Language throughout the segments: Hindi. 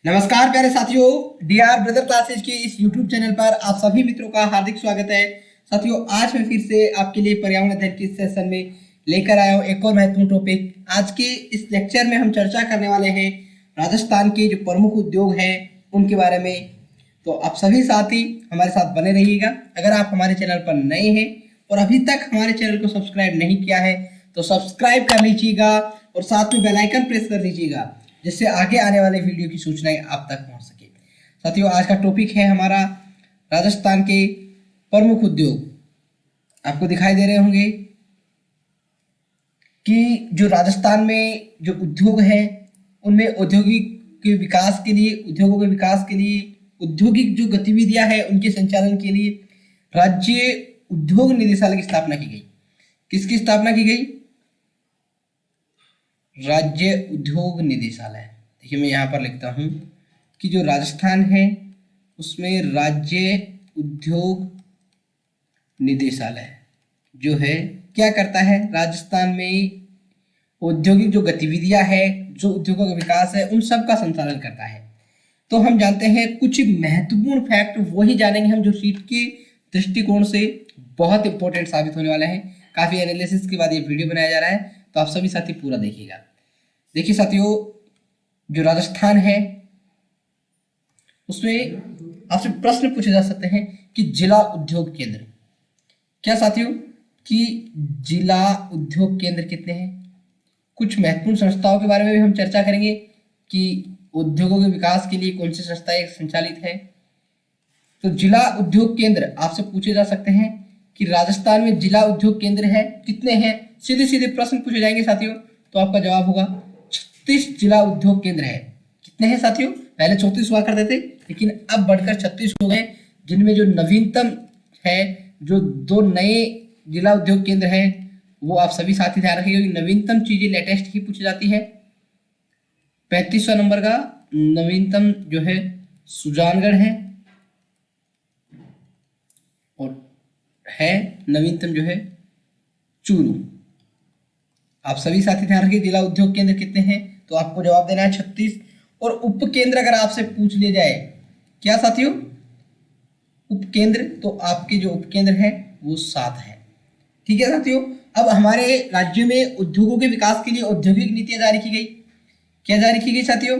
नमस्कार प्यारे साथियों, डीआर ब्रदर क्लासेज के इस यूट्यूब चैनल पर आप सभी मित्रों का हार्दिक स्वागत है। साथियों, आज मैं फिर से आपके लिए पर्यावरण अध्ययन के सेशन में लेकर आया हूँ एक और महत्वपूर्ण टॉपिक। आज के इस लेक्चर में हम चर्चा करने वाले हैं राजस्थान के जो प्रमुख उद्योग हैं उनके बारे में। तो आप सभी साथी हमारे साथ बने रहिएगा। अगर आप हमारे चैनल पर नए हैं और अभी तक हमारे चैनल को सब्सक्राइब नहीं किया है तो सब्सक्राइब कर लीजिएगा और साथ में बेल आइकन प्रेस कर लीजिएगा, जिससे आगे आने वाले वीडियो की सूचनाएं आप तक पहुंच सके। साथियों, आज का टॉपिक है हमारा राजस्थान के प्रमुख उद्योग। आपको दिखाई दे रहे होंगे कि जो राजस्थान में जो उद्योग हैं उनमें औद्योगिक के विकास के लिए, उद्योगों के विकास के लिए, औद्योगिक जो गतिविधियां हैं उनके संचालन के लिए राज्य उद्योग निदेशालय की स्थापना की गई। किसकी स्थापना की गई? राज्य उद्योग निदेशालय। देखिए, मैं यहाँ पर लिखता हूँ कि जो राजस्थान है उसमें राज्य उद्योग निदेशालय जो है क्या करता है, राजस्थान में औद्योगिक जो गतिविधियां है, जो उद्योगों का विकास है, उन सब का संचालन करता है। तो हम जानते हैं कुछ महत्वपूर्ण फैक्ट, वही जानेंगे हम जो सीट के दृष्टिकोण से बहुत इंपॉर्टेंट साबित होने वाला है। काफी एनालिसिस के बाद ये वीडियो बनाया जा रहा है, तो आप सभी साथी पूरा देखिएगा। देखिए साथियों, जो राजस्थान है उसमें आपसे प्रश्न पूछे जा सकते हैं कि जिला उद्योग केंद्र क्या साथियों, कि जिला उद्योग केंद्र कितने हैं। कुछ महत्वपूर्ण संस्थाओं के बारे में भी हम चर्चा करेंगे कि उद्योगों के विकास के लिए कौन सी संस्थाएं संचालित है। तो जिला उद्योग केंद्र आपसे पूछे जा सकते हैं कि राजस्थान में जिला उद्योग केंद्र है कितने हैं। सीधे सीधे प्रश्न पूछे जाएंगे साथियों, तो आपका जवाब होगा 36 जिला उद्योग केंद्र है। कितने हैं साथियों? पहले 34 हुआ करते थे, लेकिन अब बढ़कर 36 हो गए, जिनमें जो नवीनतम है, जो 2 नए जिला उद्योग केंद्र है, वो आप सभी साथी ध्यान रखिएगा। नवीनतम चीजें लेटेस्ट ही पूछी जाती है। 35वां नंबर का नवीनतम जो है सुजानगढ़ है, और है नवीनतम जो है चूरू। आप सभी साथी ध्यान रखिए, जिला उद्योग केंद्र कितने हैं, तो आपको जवाब देना है 36। और उप केंद्र अगर आपसे पूछ लिया जाए, क्या साथियों? उप केंद्र, तो आपके जो उप केंद्र है वो 7 है। ठीक है साथियों, अब हमारे राज्य में उद्योगों के विकास के लिए औद्योगिक नीतियां जारी की गई। क्या जारी की गई साथियों?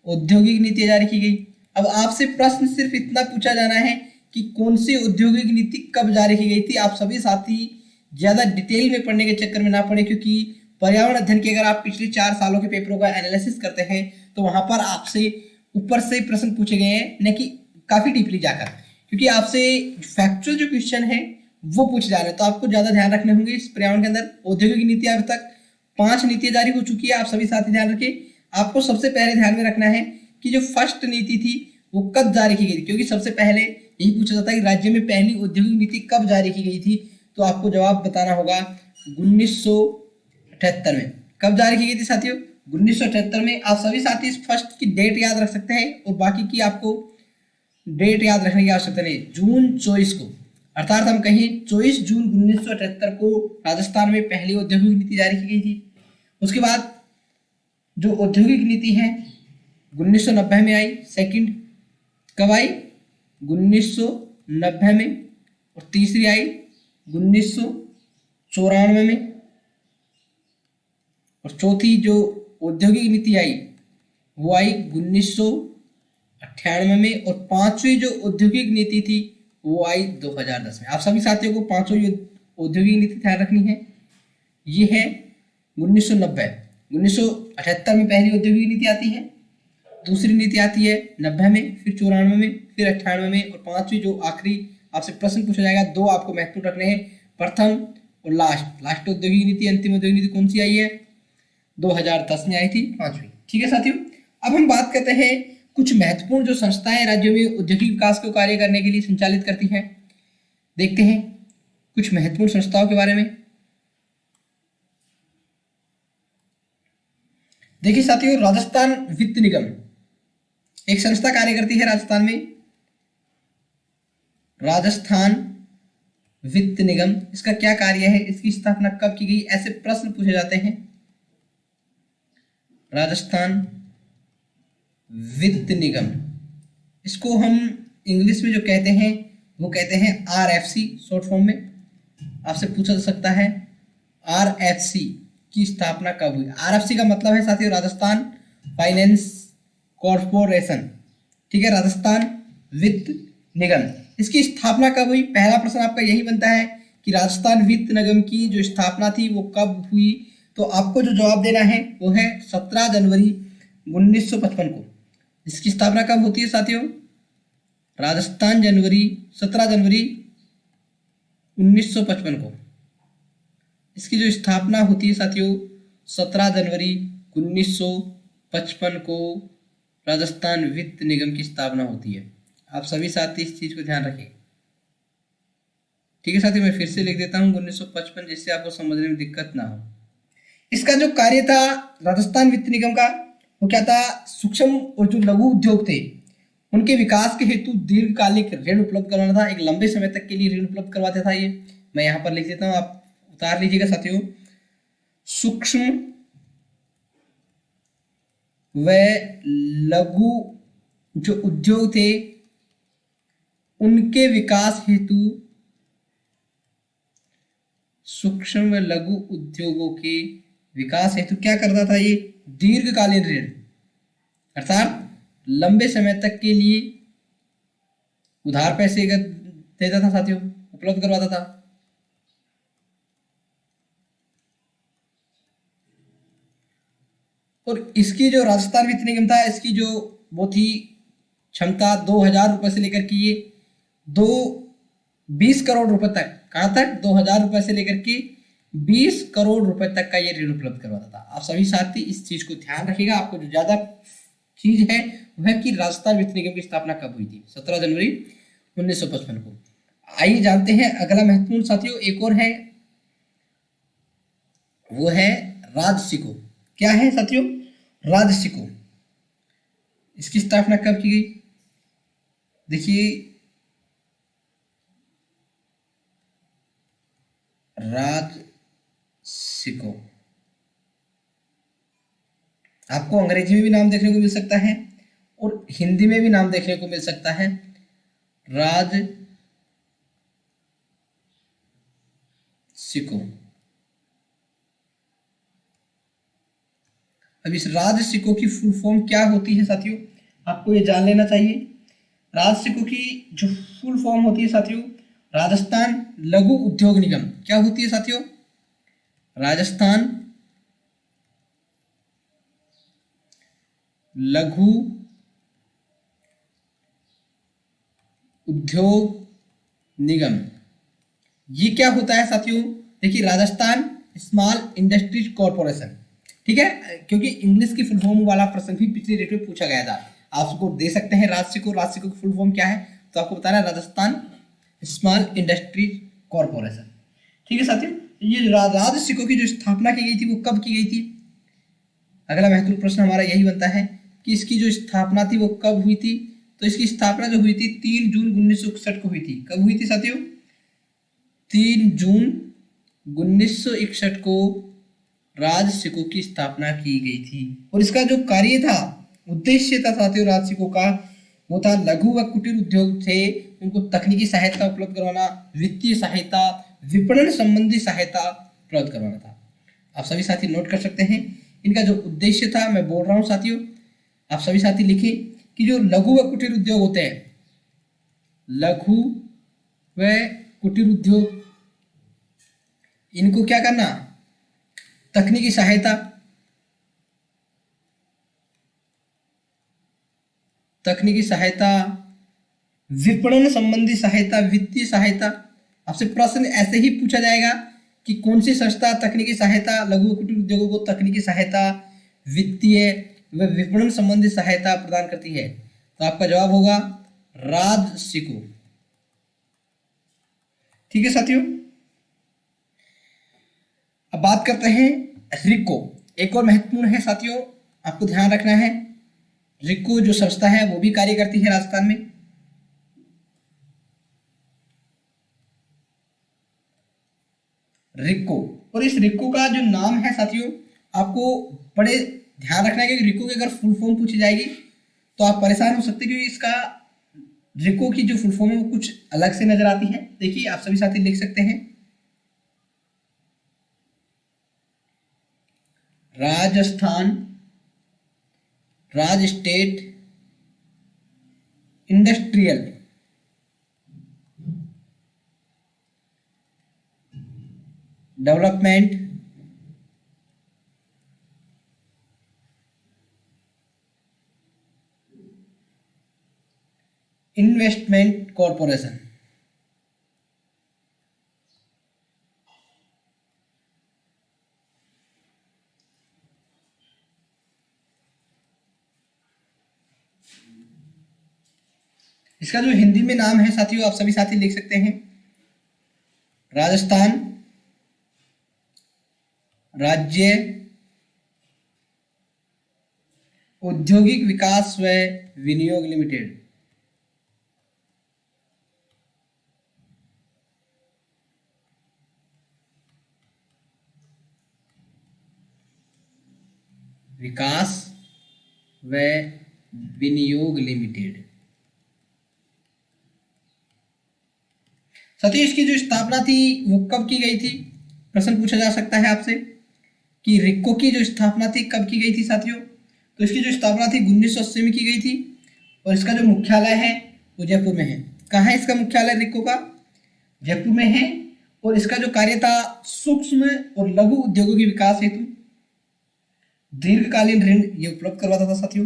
औद्योगिक नीतियां जारी की गई। अब आपसे प्रश्न सिर्फ इतना पूछा जाना है कि कौन सी औद्योगिक नीति कब जारी की गई थी। आप सभी साथी ज्यादा डिटेल में पढ़ने के चक्कर में ना पड़े, क्योंकि पर्यावरण अध्ययन के अगर आप पिछले 4 सालों के पेपरों का एनालिसिस करते हैं तो वहां पर आपसे ऊपर से प्रश्न पूछे गए हैं, न कि काफी डीपली जाकर, क्योंकि आपसे फैक्चुअल जो क्वेश्चन है वो पूछे जा रहे हैं। तो आपको ज्यादा ध्यान रखने होंगे इस पर्यावरण के अंदर। औद्योगिक नीति अभी तक 5 नीतियां जारी हो चुकी है, आप सभी साथी ध्यान रखिए। आपको सबसे पहले ध्यान में रखना है कि जो फर्स्ट नीति थी वो कब जारी की गई थी, क्योंकि सबसे पहले यही पूछा जाता है कि राज्य में पहली औद्योगिक नीति कब जारी की गई थी। तो आपको जवाब बताना होगा 1978 में। कब जारी की गई थी साथियों? 1978 में। आप सभी साथी इस फर्स्ट की डेट याद रख सकते हैं और बाकी की आपको डेट याद रखने की आवश्यकता नहीं। जून 24 को, अर्थात हम कहें 24 जून 1978 को राजस्थान में पहली औद्योगिक नीति जारी की गई थी। उसके बाद जो औद्योगिक नीति है 1990 में आई। सेकंड कब आई? 1990 में। और तीसरी आई 1994 में। और चौथी जो औद्योगिक नीति आई वो आई 1998 में। और 5वीं जो औद्योगिक नीति थी वो आई 2010 में। आप सभी साथियों को 5वीं औद्योगिक नीति ध्यान रखनी है। ये है 1990। 1978 में पहली औद्योगिक नीति आती है, दूसरी नीति आती है 90 में, फिर 94 में, फिर 98 में, और 5वीं जो आखिरी आपसे प्रश्न पूछा जाएगा, 2 आपको महत्वपूर्ण रखने हैं, प्रथम और लास्ट औद्योगिक नीति, अंतिम औद्योगिक नीति कौन सी आई है? 2010 में आई थी, 5वीं। ठीक है साथियों, अब हम बात करते हैं कुछ महत्वपूर्ण जो संस्थाएं राज्यों में औद्योगिक विकास को कार्य करने के लिए संचालित करती हैं। देखते हैं कुछ महत्वपूर्ण संस्थाओं के बारे में। देखिए साथियों, राजस्थान वित्त निगम एक संस्था कार्य करती है राजस्थान में। राजस्थान वित्त निगम, इसका क्या कार्य है, इसकी स्थापना कब की गई, ऐसे प्रश्न पूछे जाते हैं। राजस्थान वित्त निगम, इसको हम इंग्लिश में जो कहते हैं वो कहते हैं RFC शॉर्ट फॉर्म में। आपसे पूछा जा सकता है RFC की स्थापना कब हुई। RFC का मतलब है साथियों राजस्थान फाइनेंस कॉर्पोरेशन, ठीक है, राजस्थान वित्त निगम। इसकी स्थापना कब हुई? पहला प्रश्न आपका यही बनता है कि राजस्थान वित्त निगम की जो स्थापना थी वो कब हुई। तो आपको जो जवाब देना है वो है 17 जनवरी 1955 को। इसकी स्थापना कब होती है साथियों? राजस्थान 17 जनवरी 1955 को इसकी जो स्थापना होती है साथियों 17 जनवरी 1955 को राजस्थान वित्त निगम की स्थापना होती है। आप सभी साथी इस चीज को ध्यान रखें, ठीक है साथियों। मैं फिर से लिख देता हूँ 1955, जिससे आपको समझने में दिक्कत ना हो। इसका जो कार्य था राजस्थान वित्त निगम का वो क्या था? सूक्ष्म और जो लघु उद्योग थे उनके विकास के हेतु दीर्घकालिक ऋण उपलब्ध करवाना था। एक लंबे समय तक के लिए ऋण उपलब्ध करवाता था। ये मैं यहाँ पर लिख देता हूँ, आप उतार लीजिएगा साथियों। सूक्ष्म व लघु जो उद्योग थे उनके विकास हेतु, सूक्ष्म व लघु उद्योगों के विकास हेतु क्या करता था? ये दीर्घकालीन ऋण अर्थात लंबे समय तक के लिए उधार पैसे देता था साथियों, उपलब्ध करवाता था। और इसकी जो राजस्थान वित्त निगम था इसकी जो वो थी क्षमता 2000 रुपए से लेकर के ये 20 करोड़ रुपए तक, कहाँ तक? 2000 रुपए से लेकर के 20 करोड़ रुपए तक का ये ऋण उपलब्ध करवाता था। आप सभी साथी इस चीज को ध्यान रखिएगा। आपको जो ज्यादा चीज है वह है कि राजस्थान वित्त निगम की स्थापना कब हुई थी? 17 जनवरी 1955 को। आइए जानते हैं अगला महत्वपूर्ण साथियों एक और है, वो है राजसिको। क्या है साथियों? राजसिको। इसकी स्थापना कब की गई? देखिए राजसिको आपको अंग्रेजी में भी नाम देखने को मिल सकता है और हिंदी में भी नाम देखने को मिल सकता है, राजसिको। अब इस राजसिको की फुल फॉर्म क्या होती है साथियों? आपको ये जान लेना चाहिए। राजसिको की जो फुल फॉर्म होती है साथियों राजस्थान लघु उद्योग निगम। क्या होती है साथियों? राजस्थान लघु उद्योग निगम। ये क्या होता है साथियों? देखिए राजस्थान स्मॉल इंडस्ट्रीज कॉर्पोरेशन, ठीक है, क्योंकि इंग्लिश की फुल फॉर्म वाला प्रश्न भी पिछले डेट में पूछा गया था। आप उसको दे सकते हैं राजसिको। राजसिको की फुल फॉर्म क्या है? तो आपको बताना है राजस्थान स्मॉल इंडस्ट्रीज कॉर्पोरेशन, ठीक है साथियों। ये राजसिको की जो स्थापना की गई थी वो कब की गई थी? अगला महत्वपूर्ण प्रश्न हमारा यही बनता है कि इसकी जो स्थापना थी वो कब हुई थी? तो इसकी स्थापना जो हुई थी 3 जून 1961 को हुई थी। कब हुई थी साथियों? 3 जून 1961 को राजसिको की स्थापना की गई थी। और इसका जो कार्य था, उद्देश्य था साथियों राजसिको का, वो था लघु व कुटीर उद्योग थे उनको तकनीकी सहायता उपलब्ध करवाना, वित्तीय सहायता, विपणन संबंधी सहायता उपलब्ध करवाना था। आप सभी साथी नोट कर सकते हैं इनका जो उद्देश्य था। मैं बोल रहा हूं साथियों, आप सभी साथी लिखें कि जो लघु व कुटीर उद्योग होते हैं, लघु व कुटीर उद्योग, इनको क्या करना? तकनीकी सहायता, तकनीकी सहायता, विपणन संबंधी सहायता, वित्तीय सहायता। आपसे प्रश्न ऐसे ही पूछा जाएगा कि कौन सी संस्था तकनीकी सहायता, लघु कुटीर उद्योगों को तकनीकी सहायता, वित्तीय व विपणन संबंधी सहायता प्रदान करती है? तो आपका जवाब होगा राजसिको, ठीक है साथियों। अब बात करते हैं रिको। एक और महत्वपूर्ण है साथियों, आपको ध्यान रखना है। रिको जो संस्था है वो भी कार्य करती है राजस्थान में। रिको, और इस रिको का जो नाम है साथियों आपको बड़े ध्यान रखना है कि रिको की अगर फुल फॉर्म पूछी जाएगी तो आप परेशान हो सकते हैं क्योंकि इसका रिको की जो फुल फॉर्म है वो कुछ अलग से नजर आती है। देखिए आप सभी साथी लिख सकते हैं, राजस्थान राज्य state industrial development investment corporation. इसका जो हिंदी में नाम है साथियों, आप सभी साथी लिख सकते हैं, राजस्थान राज्य औद्योगिक विकास व विनियोग लिमिटेड। विकास व विनियोग लिमिटेड। साथियों इसकी जो स्थापना थी वो कब की गई थी? प्रश्न पूछा जा सकता है आपसे कि रिक्को की जो स्थापना थी कब की गई थी साथियों। तो इसकी जो स्थापना थी 1980 में की गई थी और इसका जो मुख्यालय है वो जयपुर में है। कहाँ है इसका मुख्यालय रिक्को का? जयपुर में है। और इसका जो कार्य था सूक्ष्म और लघु उद्योगों के विकास हेतु दीर्घकालीन ऋण ये उपलब्ध करवाता था साथियों।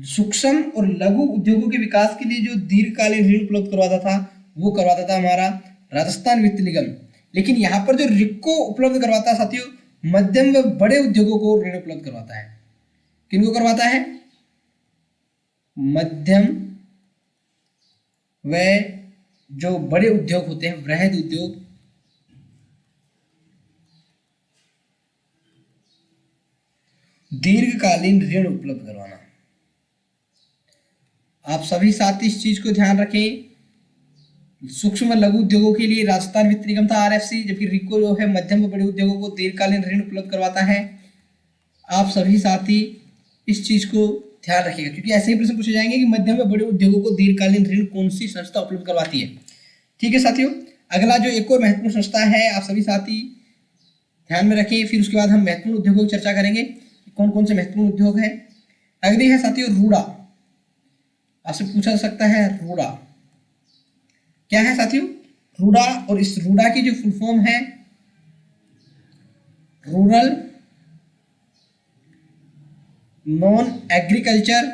सूक्ष्म और लघु उद्योगों के विकास के लिए जो दीर्घकालीन ऋण उपलब्ध करवाता था वो करवाता था हमारा राजस्थान वित्त निगम। लेकिन यहाँ पर जो रिक्को उपलब्ध करवाता है साथियों, मध्यम व बड़े उद्योगों को ऋण उपलब्ध करवाता है। किनको करवाता है? मध्यम व जो बड़े उद्योग होते हैं, वृहद उद्योग, दीर्घकालीन ऋण उपलब्ध करवाना। आप सभी साथी इस चीज को ध्यान रखें, सूक्ष्म लघु उद्योगों के लिए राजस्थान वित्त निगम था आरएफसी, जबकि रिको जो है मध्यम व बड़े उद्योगों को दीर्घकालीन ऋण उपलब्ध करवाता है। आप सभी साथी इस चीज को ध्यान रखिएगा क्योंकि ऐसे ही प्रश्न पूछे जाएंगे कि मध्यम व बड़े उद्योगों को दीर्घकालीन ऋण कौन सी संस्था उपलब्ध करवाती है। ठीक है साथियों, अगला जो एक और महत्वपूर्ण संस्था है आप सभी साथी ध्यान में रखें, फिर उसके बाद हम महत्वपूर्ण उद्योगों की चर्चा करेंगे, कौन कौन से महत्वपूर्ण उद्योग है। अगली है साथियों रूडा। आपसे पूछा जा सकता है रूडा क्या है साथियों? रूडा, और इस रूडा की जो फुल फॉर्म है rural non agriculture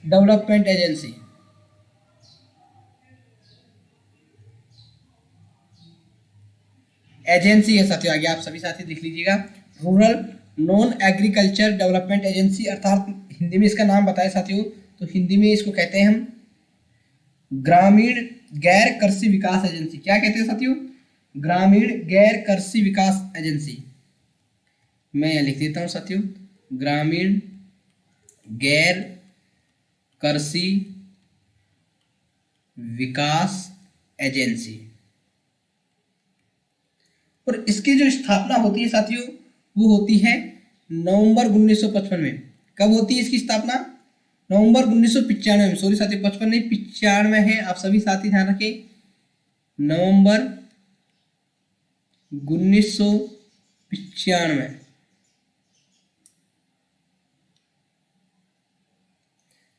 development agency. Agency है साथियों, आगे आप सभी साथी लिख लीजिएगा, rural non agriculture development agency, अर्थात हिंदी में इसका नाम बताएं साथियों तो हिंदी में इसको कहते हैं हम ग्रामीण गैर कृषि विकास एजेंसी। क्या कहते हैं साथियों? ग्रामीण गैर कृषि विकास एजेंसी। मैं यह लिख देता हूं साथियों, ग्रामीण गैर कृषि विकास एजेंसी। और इसकी जो स्थापना होती है साथियों वो होती है नवंबर 1955 में। कब होती है इसकी स्थापना? नवंबर 1995 में। सॉरी साथियों, 55 नहीं 95 है। आप सभी साथी ध्यान रखें, नवंबर 1995।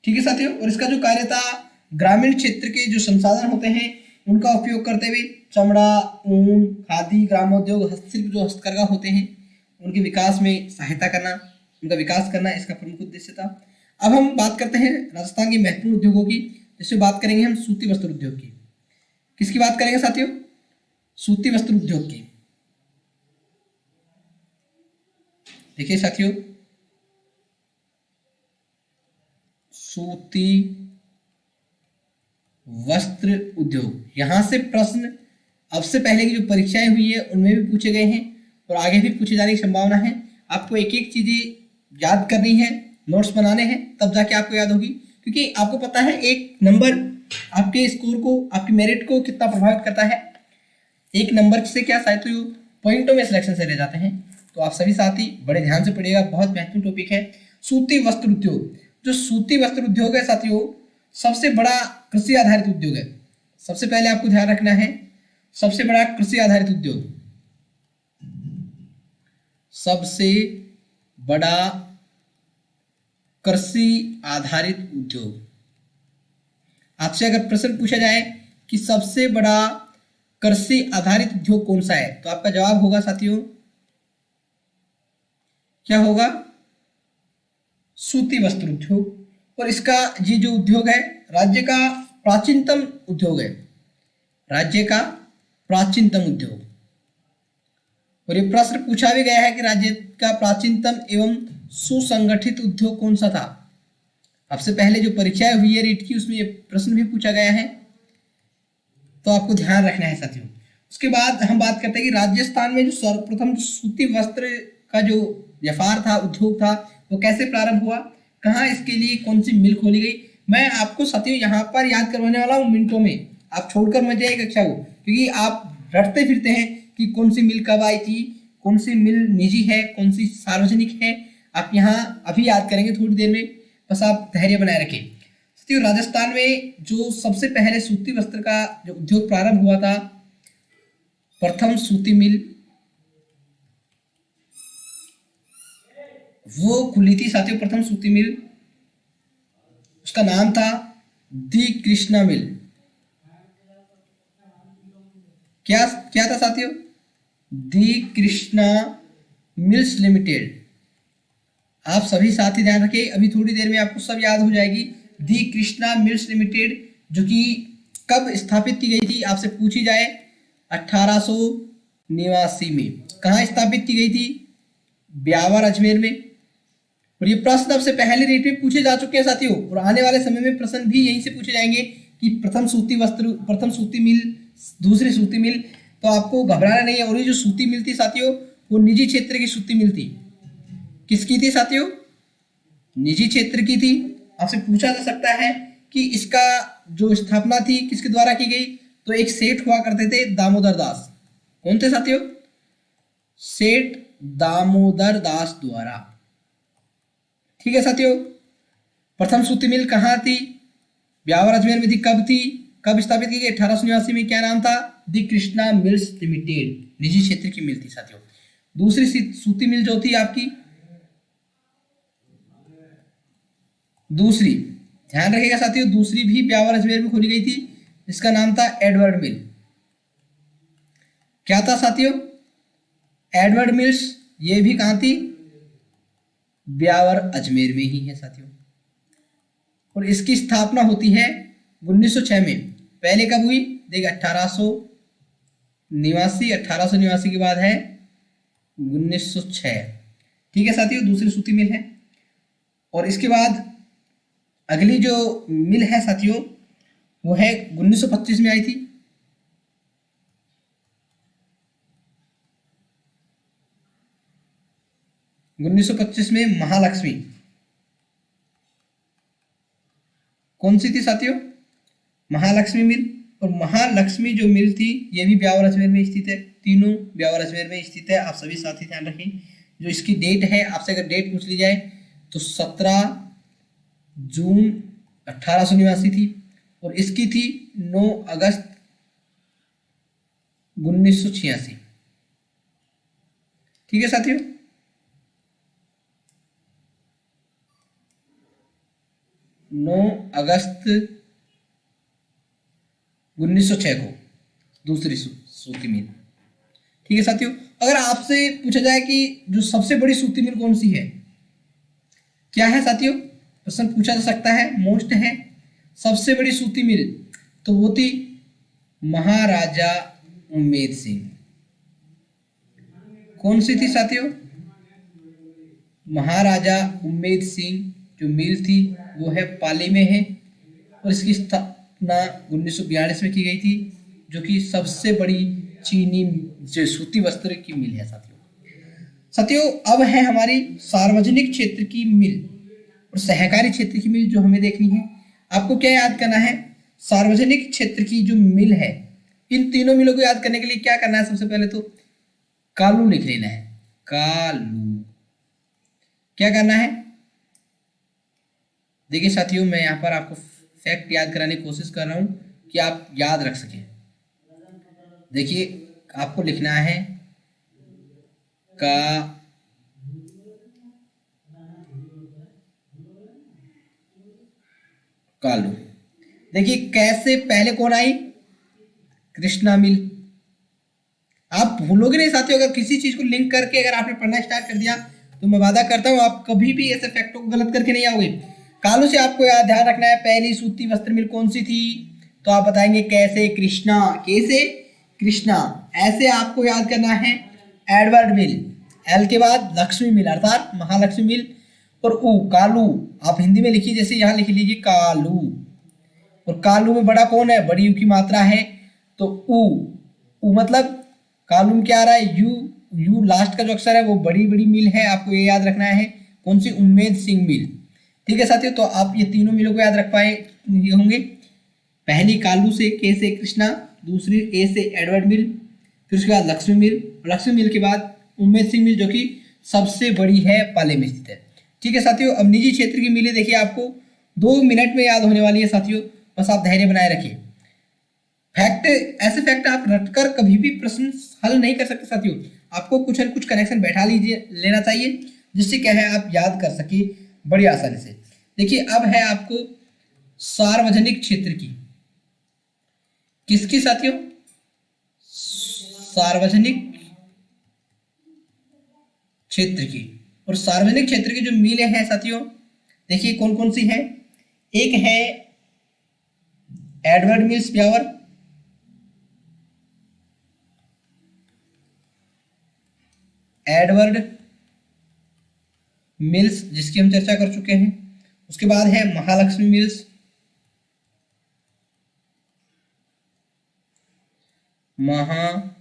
ठीक है साथियों, और इसका जो कार्य था ग्रामीण क्षेत्र के जो संसाधन होते हैं उनका उपयोग करते हुए चमड़ा, ऊन, खादी, ग्रामोद्योग, हस्तशिल्प जो हस्तकरघा होते हैं उनके विकास में सहायता करना, उनका विकास करना इसका प्रमुख उद्देश्य था। अब हम बात करते हैं राजस्थान के महत्वपूर्ण उद्योगों की, जिसमें बात करेंगे हम सूती वस्त्र उद्योग की। किसकी बात करेंगे साथियों? सूती वस्त्र उद्योग की। देखिए साथियों, सूती वस्त्र उद्योग, यहां से प्रश्न अब से पहले की जो परीक्षाएं हुई है उनमें भी पूछे गए हैं और आगे भी पूछे जाने की संभावना है। आपको एक एक चीजें याद करनी है, नोट्स बनाने हैं, तब जाके आपको याद होगी, क्योंकि आपको पता है एक नंबर आपके स्कोर को, आपकी मेरिट को कितना प्रभावित करता है। एक नंबर से क्या साथियों पॉइंटों में सिलेक्शन से रह जाते हैं। तो आप सभी साथी बड़े ध्यान से पढ़िएगा, बहुत महत्वपूर्ण टॉपिक है। सूती वस्त्र उद्योग, जो सूती वस्त्र उद्योग है साथियों सबसे बड़ा कृषि आधारित उद्योग है। सबसे पहले आपको ध्यान रखना है, सबसे बड़ा कृषि आधारित उद्योग, सबसे बड़ा कृषि आधारित उद्योग। आपसे अगर प्रश्न पूछा जाए कि सबसे बड़ा कृषि आधारित उद्योग कौन सा है, तो आपका जवाब होगा साथियों क्या होगा, सूती वस्त्र उद्योग। और इसका ये जो उद्योग है राज्य का प्राचीनतम उद्योग है, राज्य का प्राचीनतम उद्योग। और ये प्रश्न पूछा भी गया है कि राज्य का प्राचीनतम एवं सुसंगठित उद्योग कौन सा था। आपसे पहले जो परीक्षाएं हुई है रीट की उसमें ये प्रश्न भी पूछा गया है, तो आपको ध्यान रखना है साथियों। उसके बाद हम बात करते हैं कि राजस्थान में जो सर्वप्रथम सूती वस्त्र का जो व्यापार था, उद्योग था, वो कैसे प्रारंभ हुआ, कहाँ इसके लिए कौन सी मिल खोली गई। मैं आपको साथियों यहाँ पर याद करवाने वाला हूँ मिनटों में, आप छोड़कर मत जाइए कक्षा को, क्योंकि आप रटते फिरते हैं कि कौन सी मिल कब आई थी, कौन सी मिल निजी है, कौन सी सार्वजनिक है। आप यहाँ अभी याद करेंगे थोड़ी देर में, बस आप धैर्य बनाए रखें। साथियों राजस्थान में जो सबसे पहले सूती वस्त्र का जो उद्योग प्रारंभ हुआ था, प्रथम सूती मिल वो खुली थी साथियों, प्रथम सूती मिल, उसका नाम था दी कृष्णा मिल। क्या क्या था साथियों, दी कृष्णा मिल्स लिमिटेड। आप सभी साथी ध्यान रखिए, अभी थोड़ी देर में आपको सब याद हो जाएगी। दी कृष्णा मिल्स लिमिटेड जो कि कब स्थापित की गई थी, आपसे पूछी जाए 1889 में। कहाँ स्थापित की गई थी, ब्यावर अजमेर में। और ये प्रश्न अब से पहले रेट में पूछे जा चुके हैं साथियों, और आने वाले समय में प्रश्न भी यहीं से पूछे जाएंगे कि प्रथम सूती वस्त्र, प्रथम सूती मिल, दूसरी सूती मिल। तो आपको घबराना नहीं है। और ये जो सूती मिल थी साथियों वो निजी क्षेत्र की सूती मिल थी। किसकी थी साथियों, निजी क्षेत्र की थी। आपसे पूछा जा सकता है कि इसका जो स्थापना थी किसके द्वारा की गई, तो एक सेठ हुआ करते थे दामोदर दास। कौन थे साथियों, सेठ दामोदर दास द्वारा। ठीक है साथियों, प्रथम सूती मिल कहाँ थी, ब्यावर अजमेर में थी। कब थी, कब स्थापित की गई, 1889 में। क्या नाम था, दी कृष्णा मिल्स लिमिटेड, निजी क्षेत्र की मिल थी साथियों। दूसरी सूती मिल जो थी आपकी, दूसरी ध्यान रखिएगा साथियों, दूसरी भी ब्यावर अजमेर में खोली गई थी, जिसका नाम था एडवर्ड मिल। क्या था साथियों, एडवर्ड मिल्स। ये भी कहाँ थी, ब्यावर अजमेर में ही है साथियों। और इसकी स्थापना होती है 1906 में। पहले कब हुई, देखिए 1889 के बाद है 1906। ठीक है साथियों, दूसरी सूती मिल है। और इसके बाद अगली जो मिल है साथियों वो है 1925 में आई थी। उन्नीस सौ 25 में महालक्ष्मी। कौन सी थी साथियों, महालक्ष्मी मिल। और महालक्ष्मी जो मिल थी ये भी ब्यावर अजमेर में स्थित है, तीनों ब्यावर अजमेर में स्थित है। आप सभी साथी ध्यान रखें। जो इसकी डेट है, आपसे अगर डेट पूछ ली जाए तो 17 जून 1889 थी। और इसकी थी 9 अगस्त 1986। ठीक है साथियों, 9 अगस्त 1906 को दूसरी सूती मिल। ठीक है साथियों, अगर आपसे पूछा जाए कि जो सबसे बड़ी सूती मिल कौन सी है, क्या है साथियों, प्रश्न पूछा जा सकता है, मोस्ट है। सबसे बड़ी सूती मिल तो वो थी महाराजा उम्मेद सिंह। कौन सी थी साथियों, महाराजा उम्मेद सिंह जो मिल थी वो है पाली में है। और इसकी स्थापना 1942 में की गई थी, जो कि सबसे बड़ी चीनी जो सूती वस्त्र की मिल है साथियों। अब है हमारी सार्वजनिक क्षेत्र की मिल और सहकारी क्षेत्र की मिल जो हमें देखनी है। आपको क्या याद करना है, सार्वजनिक क्षेत्र की जो मिल है इन तीनों मिलों को याद करने के लिए क्या करना है, सबसे पहले तो कालू लिख लेना है, कालू। क्या करना है, देखिए साथियों मैं यहाँ पर आपको फैक्ट याद कराने की कोशिश कर रहा हूं कि आप याद रख सकें। देखिए आपको लिखना है का कालू। देखिए कैसे पहले कौन आई, कृष्णा मिल। आप भूलोगे नहीं साथियों, अगर किसी चीज को लिंक करके अगर आपने पढ़ना स्टार्ट कर दिया तो मैं वादा करता हूं आप कभी भी ऐसे फैक्टों को गलत करके नहीं आओगे। कालू से आपको याद ध्यान रखना है पहली सूती वस्त्र मिल कौन सी थी, तो आप बताएंगे कैसे, कृष्णा। कैसे, कृष्णा। ऐसे आपको याद करना है एडवर्ड मिल, एल के बाद लक्ष्मी मिल अर्थात महालक्ष्मी मिल, और ऊ कालू। आप हिंदी में लिखिए, जैसे यहाँ लिख लीजिए कालू, और कालू में बड़ा कौन है, बड़ी यू की मात्रा है, तो ऊ मतलब कालू में क्या आ रहा है, यू लास्ट का जो अक्षर है वो बड़ी बड़ी मिल है, आपको ये याद रखना है कौन सी, उम्मेद सिंह मिल। ठीक है साथियों, तो आप ये तीनों मिलों को याद रख पाए होंगे। पहली कालू से, के से कृष्णा, दूसरी ए से एडवर्ड मिल, फिर उसके बाद लक्ष्मी मिल, लक्ष्मी मिल के बाद उम्मेद सिंह मिल जो कि सबसे बड़ी है, पाले में स्थित है। ठीक है साथियों, अब निजी क्षेत्र की मिलें देखिए आपको 2 मिनट में याद होने वाली है साथियों, बस आप धैर्य बनाए रखिए। फैक्ट, ऐसे फैक्ट आप रटकर कभी भी प्रश्न हल नहीं कर सकते साथियों, आपको कुछ न कुछ कनेक्शन बैठा लीजिए, लेना चाहिए, जिससे क्या है आप याद कर सके बड़ी आसानी से। देखिए अब है आपको सार्वजनिक क्षेत्र की, किसकी साथियों, सार्वजनिक क्षेत्र की। और सार्वजनिक क्षेत्र की जो मिलें हैं साथियों, देखिए कौन कौन सी है, एक है Edward mills Beawar, Edward mills जिसकी हम चर्चा कर चुके हैं, उसके बाद है महालक्ष्मी मिल्स, महालक्ष्मी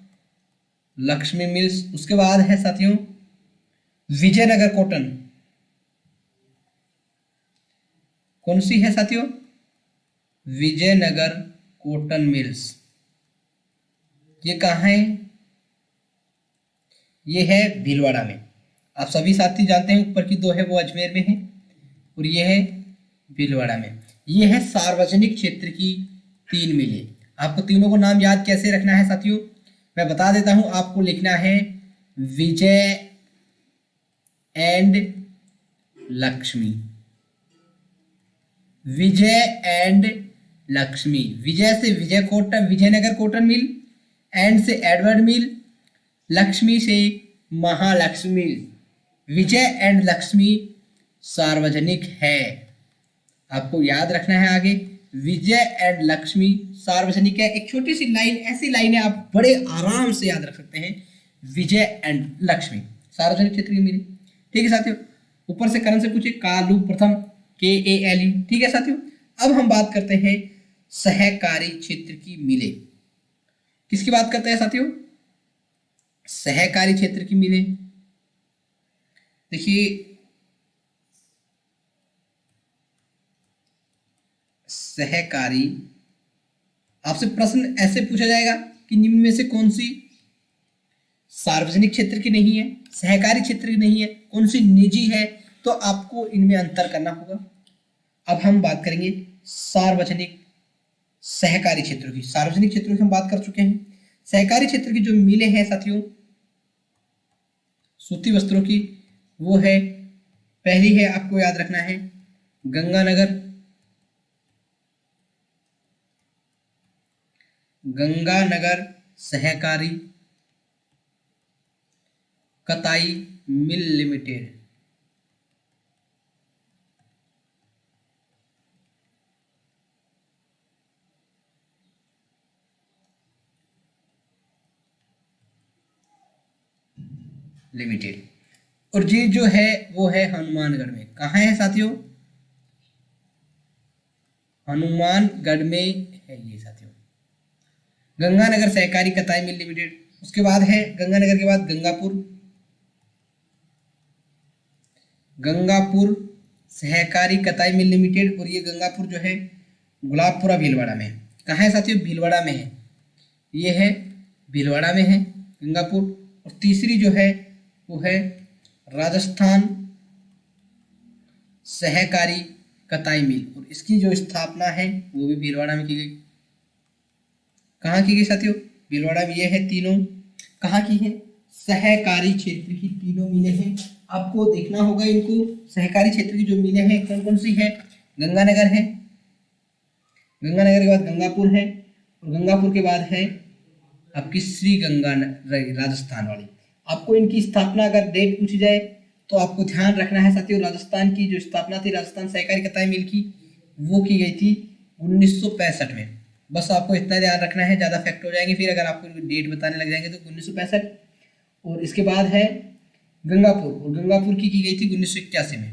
मिल्स, उसके बाद है साथियों विजयनगर कॉटन। कौन सी है साथियों, विजयनगर कॉटन मिल्स। ये कहाँ है, ये है भीलवाड़ा में। आप सभी साथी जानते हैं ऊपर की 2 है वो अजमेर में है, और ये है भीलवाड़ा में। ये है सार्वजनिक क्षेत्र की 3 मिलें। आपको तीनों को नाम याद कैसे रखना है साथियों, मैं बता देता हूं। आपको लिखना है विजय एंड लक्ष्मी, विजय एंड लक्ष्मी। विजय से Vijay cotton, Vijayanagar cotton mill, and से एडवर्ड मिल, लक्ष्मी से महालक्ष्मी मिल। विजय एंड लक्ष्मी सार्वजनिक है, आपको याद रखना है आगे, विजय एंड लक्ष्मी सार्वजनिक है। एक छोटी सी लाइन, ऐसी लाइन है आप बड़े आराम से याद रख सकते हैं, विजय एंड लक्ष्मी सार्वजनिक क्षेत्र की मिली। ठीक है साथियों, ऊपर से करण से पूछे कालू प्रथम, KALE। ठीक है साथियों, अब हम बात करते हैं सहकारी क्षेत्र की मिले। किसकी बात करते हैं साथियों, सहकारी क्षेत्र की मिले। देखिए सहकारी, आपसे प्रश्न ऐसे पूछा जाएगा कि निम्न में से कौन सी सार्वजनिक क्षेत्र की नहीं है, सहकारी क्षेत्र की नहीं है, कौन सी निजी है, तो आपको इनमें अंतर करना होगा। अब हम बात करेंगे सार्वजनिक सहकारी क्षेत्रों की। सार्वजनिक क्षेत्रों की हम बात कर चुके हैं। सहकारी क्षेत्र की जो मिलें हैं साथियों सूती वस्त्रों की, वो है, पहली है आपको याद रखना है गंगानगर, गंगानगर सहकारी कताई मिल लिमिटेड। लिमिटेड। और ये जो है वो है हनुमानगढ़ में। कहाँ है साथियों, हनुमानगढ़ में है ये साथियों, गंगानगर सहकारी कताई मिल लिमिटेड। उसके बाद है गंगानगर के बाद गंगापुर, गंगापुर सहकारी कताई मिल लिमिटेड। और ये गंगापुर जो है गुलाबपुरा भीलवाड़ा में। कहाँ है साथियों, भीलवाड़ा में है। ये है भीलवाड़ा में है गंगापुर। और तीसरी जो है वो है राजस्थान सहकारी कताई मिल, और इसकी जो स्थापना है वो भी भीलवाड़ा में की गई। कहाँ की गई साथियों? भीलवाड़ा में। ये है तीनों कहाँ की है? सहकारी क्षेत्र की तीनों मिलें हैं। आपको देखना होगा इनको, सहकारी क्षेत्र की जो मिलें हैं कौन कौन सी है। गंगानगर है, गंगानगर के बाद गंगापुर है, और गंगापुर के बाद है आपकी श्री गंगा राजस्थान वाली। आपको इनकी स्थापना अगर डेट पूछी जाए तो आपको ध्यान रखना है साथियों, राजस्थान की जो स्थापना थी राजस्थान सहकारी कताई मिल की, वो की गई थी 1965 में। बस आपको इतना ध्यान रखना है, ज़्यादा फैक्ट हो जाएंगे फिर अगर आपको डेट बताने लग जाएंगे तो 1965। और इसके बाद है गंगापुर, और गंगापुर की गई थी 1981 में।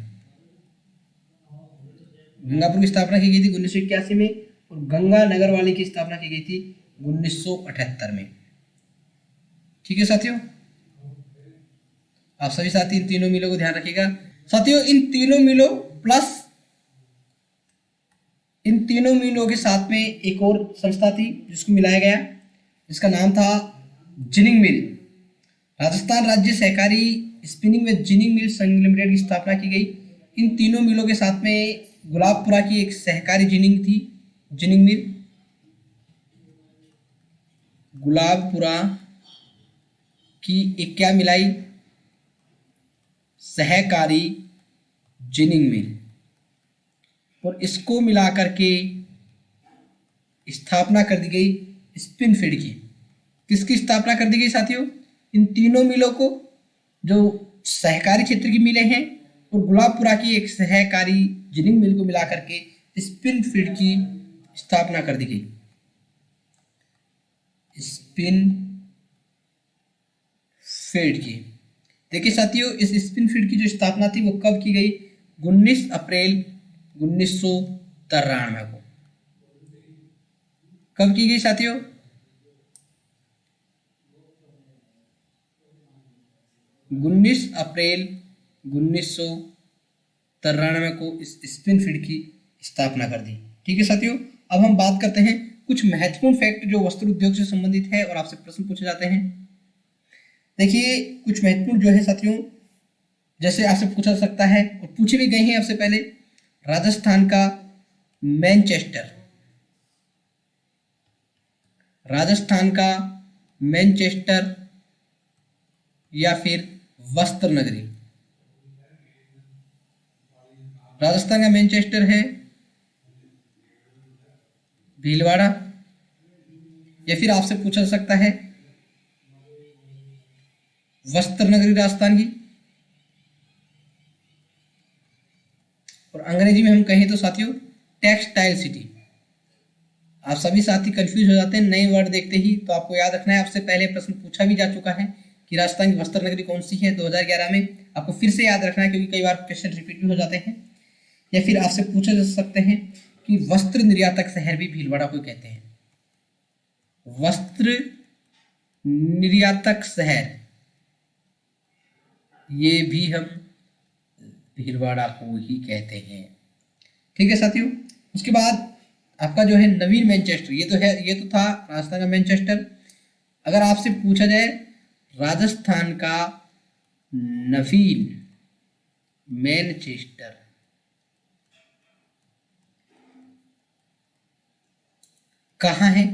गंगापुर की स्थापना की गई थी 1981 में, और गंगानगर वाली की स्थापना की गई थी 1978 में। ठीक है साथियों, आप सभी साथी इन तीनों मिलों को ध्यान रखिएगा। साथियों इन तीनों मिलों प्लस इन तीनों मिलों के साथ में एक और संस्था थी जिसको मिलाया गया, जिसका नाम था जिनिंग मिल। राजस्थान राज्य सहकारी स्पिनिंग व जिनिंग मिल संघ लिमिटेड की स्थापना की गई। इन तीनों मिलों के साथ में गुलाबपुरा की एक सहकारी जिनिंग थी, जिनिंग मिल। गुलाबपुरा की एक क्या मिलाई? सहकारी जिनिंग मिल। और इसको मिलाकर के स्थापना कर दी गई स्पिन फीड की। किसकी स्थापना कर दी गई साथियों? इन तीनों मिलों को, जो सहकारी क्षेत्र की मिलें हैं और गुलाबपुरा की एक सहकारी जिनिंग मिल को मिलाकर के स्पिन फीड की स्थापना कर दी गई। स्पिन फीड की। देखिए साथियों इस स्पिन फीड की जो स्थापना थी वो कब की गई? 19 अप्रैल 1993 को। कब की गई साथियों? 19 अप्रैल 1993 को इस स्पिन फीड की स्थापना कर दी। ठीक है साथियों, अब हम बात करते हैं कुछ महत्वपूर्ण फैक्ट जो वस्त्र उद्योग से संबंधित है और आपसे प्रश्न पूछे जाते हैं। देखिए कुछ महत्वपूर्ण जो है साथियों, जैसे आपसे पूछा सकता है और पूछे भी गए हैं आपसे पहले, राजस्थान का मैनचेस्टर, राजस्थान का मैनचेस्टर या फिर वस्त्र नगरी। राजस्थान का मैनचेस्टर है भीलवाड़ा, या फिर आपसे पूछा सकता है वस्त्र नगरी राजस्थान की। और अंग्रेजी में हम कहें तो साथियों टेक्सटाइल सिटी। आप सभी साथी कंफ्यूज हो जाते हैं नए वर्ड देखते ही, तो आपको याद रखना है, आपसे पहले प्रश्न पूछा भी जा चुका है कि राजस्थान की वस्त्र नगरी कौन सी है 2011 में। आपको फिर से याद रखना है क्योंकि कई बार क्वेश्चन रिपीट भी हो जाते हैं। या फिर आपसे पूछा जा सकते हैं कि वस्त्र निर्यातक शहर भी भीलवाड़ा को कहते हैं। वस्त्र निर्यातक शहर, ये भी हम भीलवाड़ा को ही कहते हैं। ठीक है साथियों, उसके बाद आपका जो है नवीन मैनचेस्टर, ये तो था राजस्थान का मैनचेस्टर। अगर आपसे पूछा जाए राजस्थान का नवीन मैनचेस्टर, कहाँ है?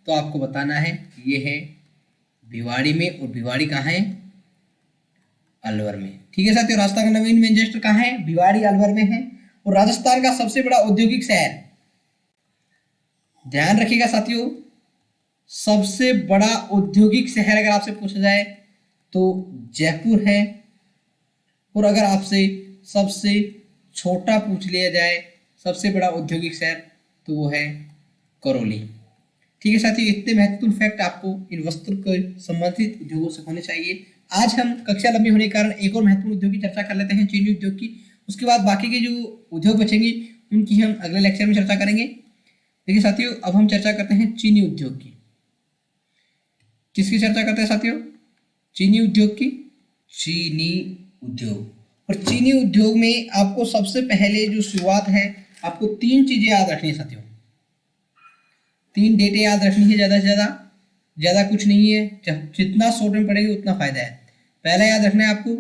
तो आपको बताना है ये है भिवाड़ी में, और भिवाड़ी कहाँ है? अलवर में। ठीक है साथियों, राजस्थान का नवीन मैनचेस्टर कहाँ है? भिवाड़ी अलवर में है। और राजस्थान का सबसे बड़ा औद्योगिक शहर, ध्यान रखिएगा साथियों, सबसे बड़ा औद्योगिक शहर अगर आपसे पूछा जाए तो जयपुर है। और अगर आपसे सबसे छोटा पूछ लिया जाए सबसे बड़ा औद्योगिक शहर, तो वो है करौली। ठीक है साथियों, इतने महत्वपूर्ण फैक्ट आपको इन वस्त्र के संबंधित उद्योगों से होने चाहिए। आज हम कक्षा लंबी होने के कारण एक और महत्वपूर्ण उद्योग की चर्चा कर लेते हैं, चीनी उद्योग की। उसके बाद बाकी के जो उद्योग बचेंगे उनकी हम अगले लेक्चर में चर्चा करेंगे। देखिए साथियों, अब हम चर्चा करते हैं चीनी उद्योग की। किसकी चर्चा करते हैं साथियों? चीनी उद्योग की। चीनी उद्योग, और चीनी उद्योग में आपको सबसे पहले जो शुरुआत है, आपको 3 चीजें याद रखनी है साथियों, 3 डेटे याद रखनी है ज्यादा से ज्यादा। ज़्यादा कुछ नहीं है, जितना शॉर्ट में पढ़ेंगे उतना फायदा है। पहला याद रखना है आपको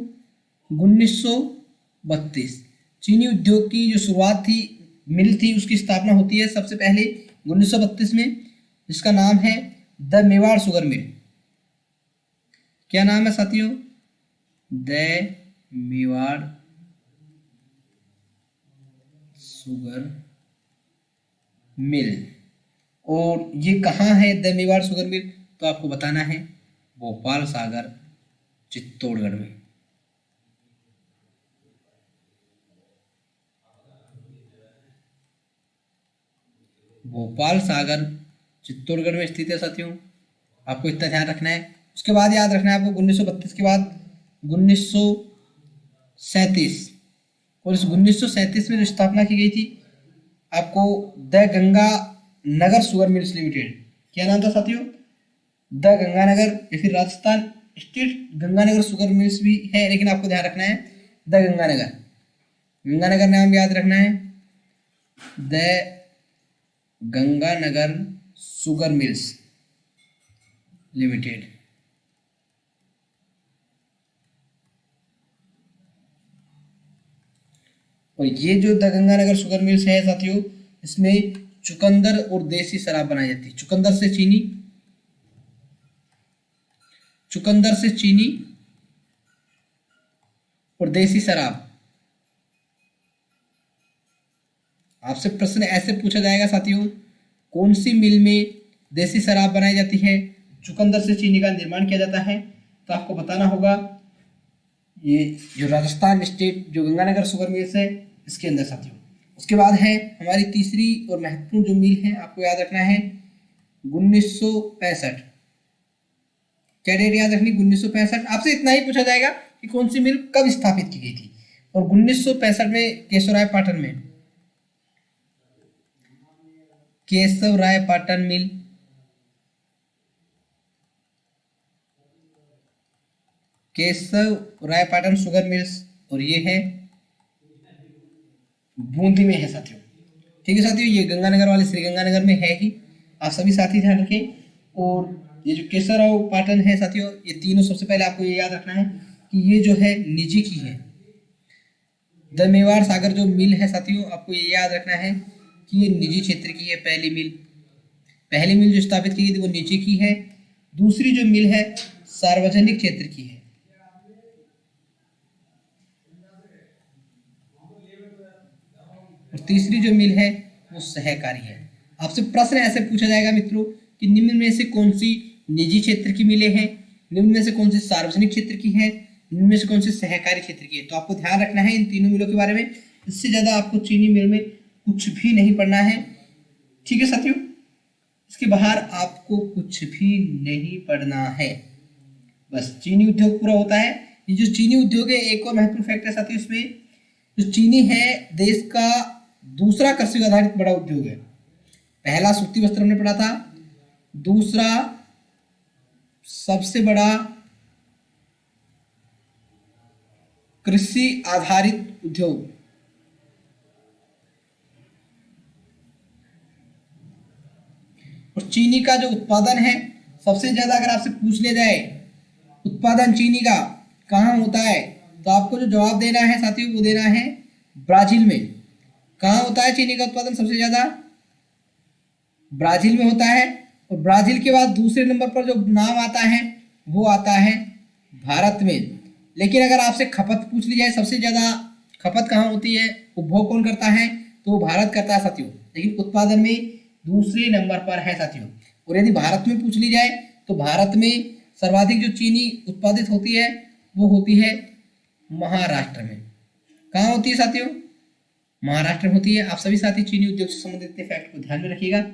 1932 चीनी उद्योग की जो शुरुआत थी, मिल थी, उसकी स्थापना होती है सबसे पहले 1932 में, जिसका नाम है द मेवाड़ शुगर मिल। क्या नाम है साथियों? The Mewar sugar mill. और ये कहाँ है द मेवाड़ शुगर मिल? तो आपको बताना है भोपाल सागर चित्तौड़गढ़ में। भोपाल सागर चित्तौड़गढ़ में स्थित है साथियों, आपको इतना ध्यान रखना है। उसके बाद याद रखना है आपको 1932 के बाद 1937, और इस 1937 में जो स्थापना की गई थी आपको the Ganga Nagar sugar mills limited. क्या नाम था साथियों? द गंगानगर, या फिर Rajasthan state Ganganagar sugar mills भी है, लेकिन आपको ध्यान रखना है द गंगानगर। गंगानगर नाम याद रखना है, the Ganganagar sugar mills limited. और ये जो द गंगानगर शुगर मिल्स है साथियों, इसमें चुकंदर और देसी शराब बनाई जाती है। चुकंदर से चीनी, चुकंदर से चीनी और देसी शराब। आपसे प्रश्न ऐसे पूछा जाएगा साथियों, कौन सी मिल में देसी शराब बनाई जाती है, चुकंदर से चीनी का निर्माण किया जाता है? तो आपको बताना होगा ये जो राजस्थान स्टेट जो गंगानगर शुगर मिल्स है, इसके अंदर साथियों। उसके बाद है हमारी तीसरी और महत्वपूर्ण जो मिल है, आपको याद रखना है 1965। क्या डेट याद रखनी? 1965। आपसे इतना ही पूछा जाएगा कि कौन सी मिल कब स्थापित की गई थी। और 1965 में केशवराय पाटन में, केशवराय पाटन मिल, केशवराय पाटन शुगर मिल्स, और ये है बूंदी में है साथियों। ठीक है साथियों, ये गंगानगर वाले श्री गंगानगर में है ही, आप सभी साथी ध्यान रखें। और ये जो केशवराय पाटन है साथियों, ये तीनों सबसे पहले आपको ये याद रखना है कि ये जो है निजी की है। द मेवाड़ सागर जो मिल है साथियों, आपको ये याद रखना है कि ये निजी क्षेत्र की है। पहली मिल जो स्थापित की गई थी वो निजी की है। दूसरी जो मिल है सार्वजनिक क्षेत्र की है। और तीसरी जो मिल है वो सहकारी है। आपसे प्रश्न ऐसे पूछा जाएगा मित्रों कि निम्न में से कौन सी निजी क्षेत्र की मिलें हैं, निम्न में से कौन सी सार्वजनिक क्षेत्र की है, निम्न में से कौन सी सहकारी क्षेत्र की है। तो आपको ध्यान रखना है इन तीनों मिलों के बारे में। इससे ज्यादा आपको चीनी मिल में कुछ भी नहीं पढ़ना है। ठीक है साथियों, इसके बाहर आपको कुछ भी नहीं पढ़ना है, बस चीनी उद्योग पूरा होता है। ये जो चीनी उद्योग है, एक और महत्वपूर्ण फैक्ट है साथियों, इसमें जो चीनी है देश का दूसरा कृषि आधारित बड़ा उद्योग है। पहला सूती वस्त्र हमने पढ़ा था, दूसरा सबसे बड़ा कृषि आधारित उद्योग। और चीनी का जो उत्पादन है सबसे ज्यादा, अगर आपसे पूछ लिया जाए उत्पादन चीनी का कहाँ होता है, तो आपको जो जवाब देना है साथियों वो देना है ब्राजील में। कहाँ होता है चीनी का उत्पादन सबसे ज्यादा? ब्राजील में होता है। और ब्राजील के बाद दूसरे नंबर पर जो नाम आता है वो आता है भारत में। लेकिन अगर आपसे खपत पूछ ली जाए, सबसे ज्यादा खपत कहाँ होती है, उपभोग कौन करता है, तो वो भारत करता है साथियों। लेकिन उत्पादन में दूसरे नंबर पर है साथियों। और यदि भारत में पूछ ली जाए तो भारत में सर्वाधिक जो चीनी उत्पादित होती है वो होती है महाराष्ट्र में। कहाँ होती है साथियों? महाराष्ट्र में होती है। आप सभी साथी चीनी उद्योग से संबंधित फैक्ट को ध्यान में रखिएगा।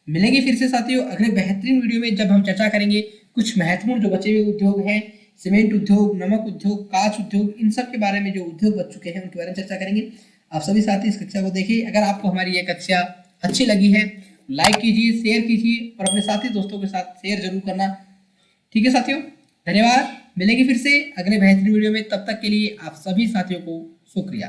मिलेंगे फिर से साथियों अगले बेहतरीन वीडियो में, जब हम चर्चा करेंगे कुछ महत्वपूर्ण जो बचे हुए उद्योग हैं, सीमेंट उद्योग, नमक उद्योग, कांच उद्योग, इन सब के बारे में जो उद्योग बच चुके हैं उनके बारे में चर्चा करेंगे। आप सभी साथी इस कक्षा को देखिए। अगर आपको हमारी यह कक्षा अच्छी लगी है लाइक कीजिए, शेयर कीजिए और अपने साथी दोस्तों के साथ शेयर जरूर करना। ठीक है साथियों, धन्यवाद। मिलेंगे फिर से अगले बेहतरीन वीडियो में, तब तक के लिए आप सभी साथियों को शुक्रिया।